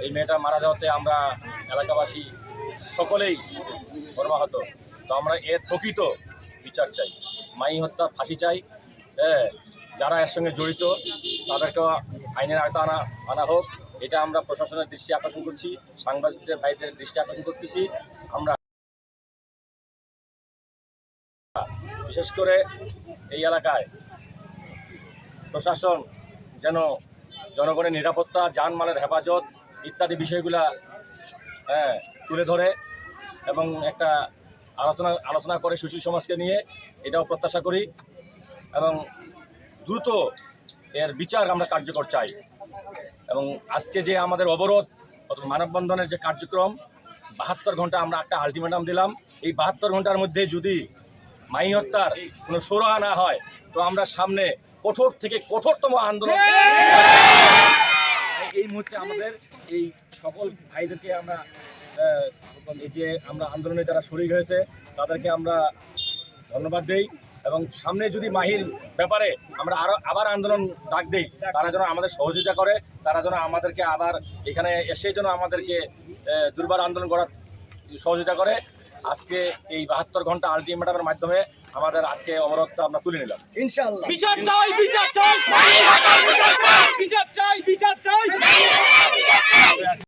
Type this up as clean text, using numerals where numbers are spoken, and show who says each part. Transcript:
Speaker 1: এই মেয়েটা মারা যাওয়াতে আমরা এলাকাবাসী সকলেই মর্মাহত। তো আমরা এর প্রকৃত বিচার চাই, মাই হত্যা ফাঁসি চাই। হ্যাঁ, যারা এর সঙ্গে জড়িত তাদেরকেও আইনের আওতায় আনা হোক, এটা আমরা প্রশাসনের দৃষ্টি আকর্ষণ করছি, সাংবাদিকদের ভাইদের দৃষ্টি আকর্ষণ করতেছি। আমরা বিশেষ করে এই এলাকায় প্রশাসন যেন জনগণের নিরাপত্তা, জানমালের হেফাজত ইত্যাদি বিষয়গুলা তুলে ধরে এবং একটা আলোচনা করে সুশীল সমাজকে নিয়ে, এটাও প্রত্যাশা করি। এবং দ্রুত এর বিচার আমরা কার্যকর চাই। এবং আজকে যে আমাদের অবরোধ মানববন্ধনের যে কার্যক্রম, 72 ঘন্টা আমরা একটা আলটিমেটাম দিলাম। এই 72 ঘন্টার মধ্যে যদি মাই হত্যার কোনো সুরাহা না হয়, তো আমরা সামনে কঠোর থেকে কঠোরতম আন্দোলন। এই মুহূর্তে আমাদের এই সকল ভাইদেরকে আমরা এই যে আমরা আন্দোলনে যারা শরীক হয়েছে তাদেরকে আমরা ধন্যবাদ দেই। এবং সামনে যদি মাহির ব্যাপারে আমরা আবার আন্দোলন ডাক দিই, তারা যেন আমাদের সহযোগিতা করে, তারা যেন আমাদেরকে আবার এখানে এসে যেন আমাদেরকে দুর্বার আন্দোলন করার সহযোগিতা করে। আজকে এই 72 ঘন্টা আলটিমেটামের মাধ্যমে আমাদের আজকে অবরোধটা আমরা তুলে নিলাম।
Speaker 2: ইনশাআল্লাহ
Speaker 3: বিচার চাই, বিচার চাই, বিচার চাই, বিচার চাই।